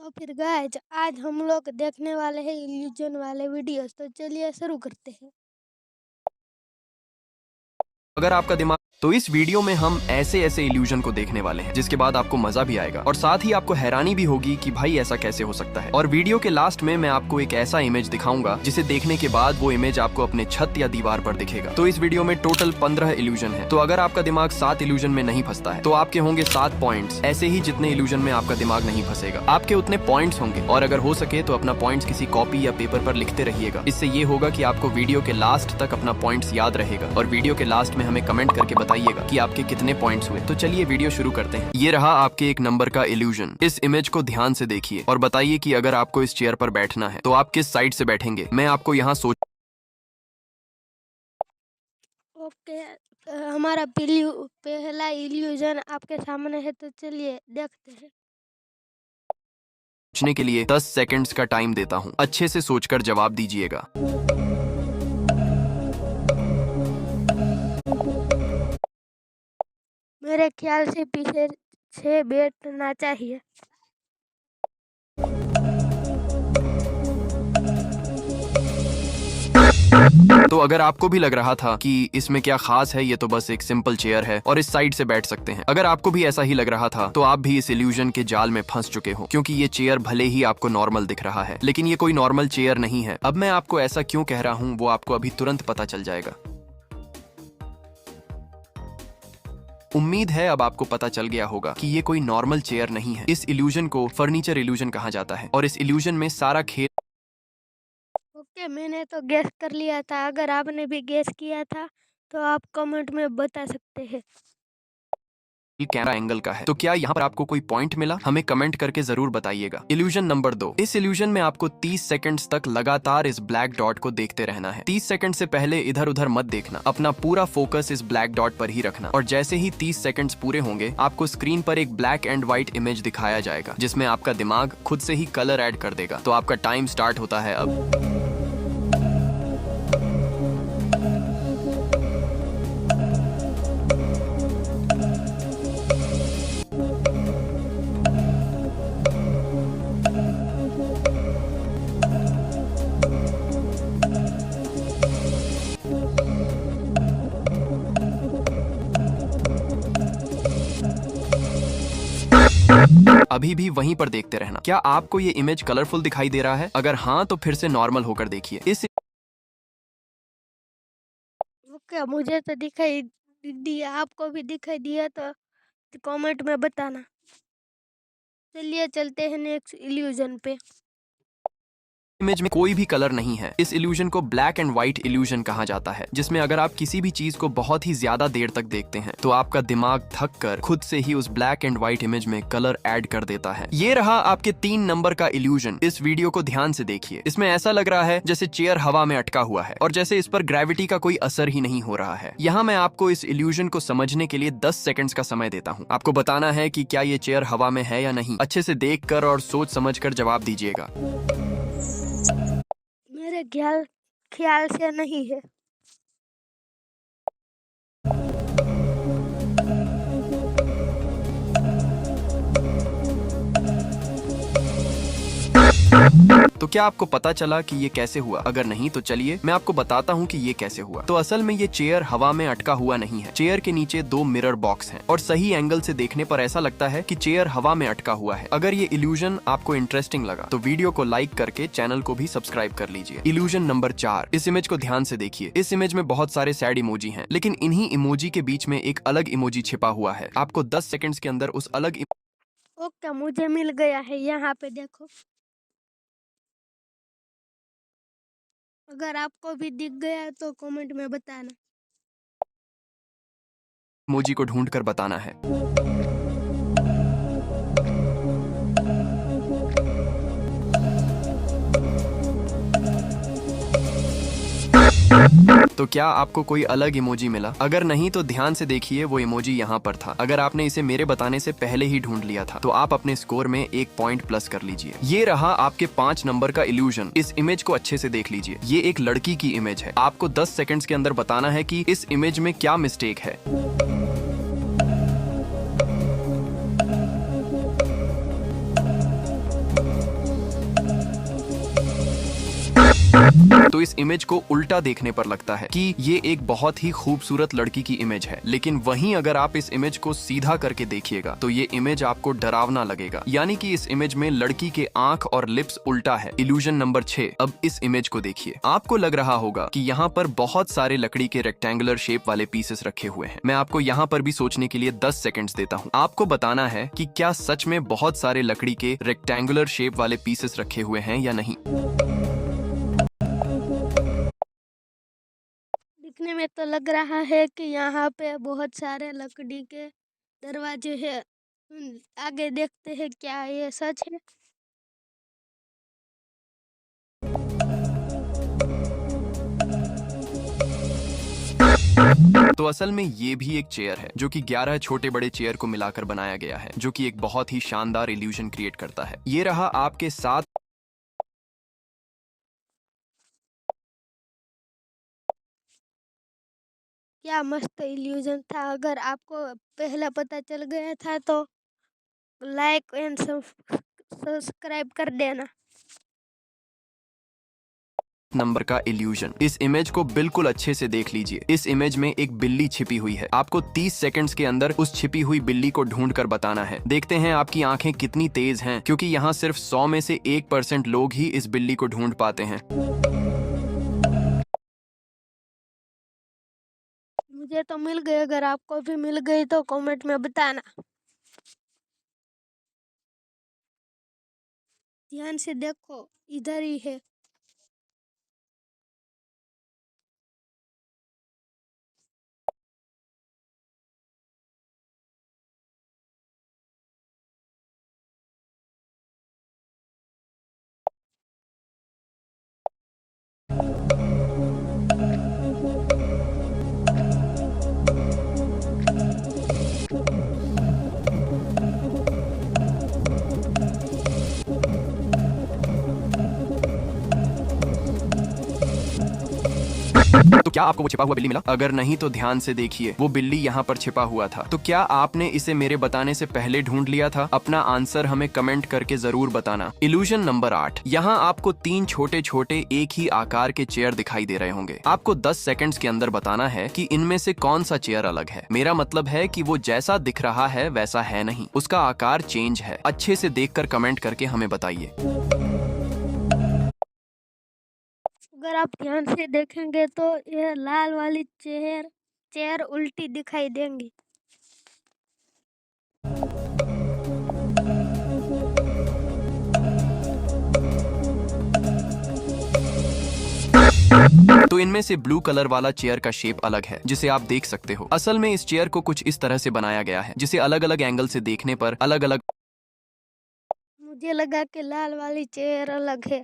तो फिर गाइज आज हम लोग देखने वाले हैं इल्यूजन वाले वीडियोस। तो चलिए शुरू करते हैं। अगर आपका दिमाग तो इस वीडियो में हम ऐसे ऐसे इल्यूजन को देखने वाले हैं जिसके बाद आपको मजा भी आएगा और साथ ही आपको हैरानी भी होगी कि भाई ऐसा कैसे हो सकता है। और वीडियो के लास्ट में मैं आपको एक ऐसा इमेज दिखाऊंगा जिसे देखने के बाद वो इमेज आपको अपने छत या दीवार पर दिखेगा। तो इस वीडियो में टोटल 15 इल्यूजन है। तो अगर आपका दिमाग 7 इल्यूजन में नहीं फंसता है तो आपके होंगे 7 पॉइंट्स। ऐसे ही जितने इल्यूजन में आपका दिमाग नहीं फंसेगा आपके उतने पॉइंट्स होंगे। और अगर हो सके तो अपना पॉइंट्स किसी कॉपी या पेपर पर लिखते रहिएगा। इससे ये होगा कि आपको वीडियो के लास्ट तक अपना पॉइंट्स याद रहेगा और वीडियो के लास्ट में हमें कमेंट करके बताइएगा कि आपके कितने पॉइंट्स हुए। तो चलिए वीडियो शुरू करते हैं। ये रहा आपके एक नंबर का इल्यूजन। इस इमेज को ध्यान से देखिए और बताइए कि अगर आपको इस चेयर पर बैठना है तो आप किस साइड से बैठेंगे। मैं आपको यहाँ सोच ओके, हमारा पहला इल्यूजन आपके सामने है। तो चलिए देखते हैं। सोचने के लिए 10 सेकंड्स का टाइम देता हूँ। अच्छे से सोचकर जवाब दीजिएगा। मेरे ख्याल से पीछे 6 बैठना चाहिए। तो अगर आपको भी लग रहा था कि इसमें क्या खास है, ये तो बस एक सिंपल चेयर है और इस साइड से बैठ सकते हैं, अगर आपको भी ऐसा ही लग रहा था तो आप भी इस इल्यूजन के जाल में फंस चुके हो। क्योंकि ये चेयर भले ही आपको नॉर्मल दिख रहा है लेकिन ये कोई नॉर्मल चेयर नहीं है। अब मैं आपको ऐसा क्यों कह रहा हूँ वो आपको अभी तुरंत पता चल जाएगा। उम्मीद है अब आपको पता चल गया होगा कि ये कोई नॉर्मल चेयर नहीं है। इस इल्यूजन को फर्नीचर इल्यूजन कहा जाता है और इस इल्यूजन में सारा खेल ओके, मैंने तो गैस कर लिया था। अगर आपने भी गैस किया था तो आप कमेंट में बता सकते हैं। कैमरा एंगल का है। तो क्या यहाँ पर आपको कोई पॉइंट मिला? हमें कमेंट करके जरूर बताइएगा। Illusion number 2। इस इल्यूजन में आपको 30 सेकंड्स तक लगातार इस ब्लैक डॉट को देखते रहना है। 30 सेकंड से पहले इधर उधर मत देखना। अपना पूरा फोकस इस ब्लैक डॉट पर ही रखना। और जैसे ही 30 सेकंड्स पूरे होंगे आपको स्क्रीन पर एक ब्लैक एंड व्हाइट इमेज दिखाया जाएगा जिसमें आपका दिमाग खुद से ही कलर ऐड कर देगा। तो आपका टाइम स्टार्ट होता है अब। अभी भी वहीं पर देखते रहना। क्या आपको ये इमेज कलरफुल दिखाई दे रहा है? अगर हाँ तो फिर से नॉर्मल होकर देखिए। इस ओके, मुझे तो दिखाई दिया, आपको भी दिखाई दिया तो कमेंट में बताना। चलिए चलते हैं नेक्स्ट इल्यूजन पे। इमेज में कोई भी कलर नहीं है। इस इल्यूजन को ब्लैक एंड व्हाइट इल्यूजन कहा जाता है जिसमें अगर आप किसी भी चीज को बहुत ही ज्यादा देर तक देखते हैं तो आपका दिमाग थक कर खुद से ही उस ब्लैक एंड व्हाइट इमेज में कलर ऐड कर देता है। ये रहा आपके 3 नंबर का इल्यूजन। इस वीडियो को ध्यान से देखिए। इसमें ऐसा लग रहा है जैसे चेयर हवा में अटका हुआ है और जैसे इस पर ग्रेविटी का कोई असर ही नहीं हो रहा है। यहाँ मैं आपको इस इल्यूजन को समझने के लिए 10 सेकंड्स का समय देता हूँ। आपको बताना है कि क्या ये चेयर हवा में है या नहीं। अच्छे से देख कर और सोच समझ कर जवाब दीजिएगा। मेरे ख्याल ख्याल से नहीं है। तो क्या आपको पता चला कि ये कैसे हुआ? अगर नहीं तो चलिए मैं आपको बताता हूँ कि ये कैसे हुआ। तो असल में ये चेयर हवा में अटका हुआ नहीं है। चेयर के नीचे 2 मिरर बॉक्स हैं और सही एंगल से देखने पर ऐसा लगता है कि चेयर हवा में अटका हुआ है। अगर ये इल्यूजन आपको इंटरेस्टिंग लगा तो वीडियो को लाइक करके चैनल को भी सब्सक्राइब कर लीजिए। Illusion number 4। इस इमेज को ध्यान से देखिए। इस इमेज में बहुत सारे सैड इमोजी हैं लेकिन इन्हीं इमोजी के बीच में एक अलग इमोजी छिपा हुआ है। आपको 10 सेकंड्स के अंदर उस अलग ओके, मुझे मिल गया है। यहाँ पे देखो। अगर आपको भी दिख गया तो कमेंट में बताना। इमोजी को ढूंढ कर बताना है। तो क्या आपको कोई अलग इमोजी मिला? अगर नहीं तो ध्यान से देखिए, वो इमोजी यहाँ पर था। अगर आपने इसे मेरे बताने से पहले ही ढूंढ लिया था तो आप अपने स्कोर में 1 पॉइंट प्लस कर लीजिए। ये रहा आपके 5 नंबर का इल्यूजन। इस इमेज को अच्छे से देख लीजिए। ये एक लड़की की इमेज है। आपको 10 सेकंड्स के अंदर बताना है कि इस इमेज में क्या मिस्टेक है। तो इस इमेज को उल्टा देखने पर लगता है कि ये एक बहुत ही खूबसूरत लड़की की इमेज है, लेकिन वहीं अगर आप इस इमेज को सीधा करके देखिएगा तो ये इमेज आपको डरावना लगेगा। यानी कि इस इमेज में लड़की के आंख और लिप्स उल्टा है। Illusion number 6। अब इस इमेज को देखिए। आपको लग रहा होगा कि यहाँ पर बहुत सारे लकड़ी के रेक्टेंगुलर शेप वाले पीसेस रखे हुए हैं। मैं आपको यहाँ पर भी सोचने के लिए 10 सेकंड्स देता हूँ। आपको बताना है कि क्या सच में बहुत सारे लकड़ी के रेक्टेंगुलर शेप वाले पीसेस रखे हुए हैं या नहीं। दिखने में तो लग रहा है कि यहाँ पे बहुत सारे लकड़ी के दरवाजे हैं। आगे देखते हैं क्या ये सच है। तो असल में ये भी एक चेयर है जो कि 11 छोटे बड़े चेयर को मिलाकर बनाया गया है, जो कि एक बहुत ही शानदार इल्यूजन क्रिएट करता है। ये रहा आपके साथ क्या मस्त इल्यूजन था। अगर आपको पहला पता चल गया था तो लाइक एंड सब्सक्राइब कर देना। नंबर का इल्यूजन। इस इमेज को बिल्कुल अच्छे से देख लीजिए। इस इमेज में एक बिल्ली छिपी हुई है। आपको 30 सेकंड्स के अंदर उस छिपी हुई बिल्ली को ढूंढ कर बताना है। देखते हैं आपकी आंखें कितनी तेज हैं, क्योंकि यहाँ सिर्फ 100 में से 1% लोग ही इस बिल्ली को ढूंढ पाते हैं। मुझे तो मिल गई, अगर आपको भी मिल गई तो कमेंट में बताना। ध्यान से देखो, इधर ही है। तो क्या आपको वो छिपा हुआ बिल्ली मिला? अगर नहीं तो ध्यान से देखिए, वो बिल्ली यहाँ पर छिपा हुआ था। तो क्या आपने इसे मेरे बताने से पहले ढूंढ लिया था? अपना आंसर हमें कमेंट करके जरूर बताना। Illusion number 8। यहाँ आपको 3 छोटे छोटे एक ही आकार के चेयर दिखाई दे रहे होंगे। आपको 10 सेकंड्स के अंदर बताना है कि इनमें से कौन सा चेयर अलग है। मेरा मतलब है कि वो जैसा दिख रहा है वैसा है नहीं, उसका आकार चेंज है। अच्छे से देखकर कमेंट करके हमें बताइए। अगर आप ध्यान से देखेंगे तो यह लाल वाली चेयर उल्टी दिखाई देंगी। तो इनमें से ब्लू कलर वाला चेयर का शेप अलग है, जिसे आप देख सकते हो। असल में इस चेयर को कुछ इस तरह से बनाया गया है, जिसे अलग अलग एंगल से देखने पर अलग अलग। मुझे लगा कि लाल वाली चेयर अलग है।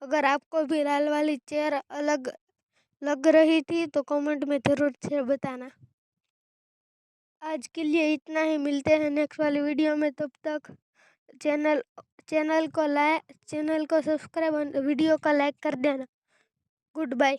अगर आपको भी लाल वाली चेयर अलग लग रही थी तो कमेंट में जरूर से बताना। आज के लिए इतना ही, मिलते हैं नेक्स्ट वाली वीडियो में। तब तक चैनल चैनल को सब्सक्राइब और वीडियो को लाइक कर देना। Good bye.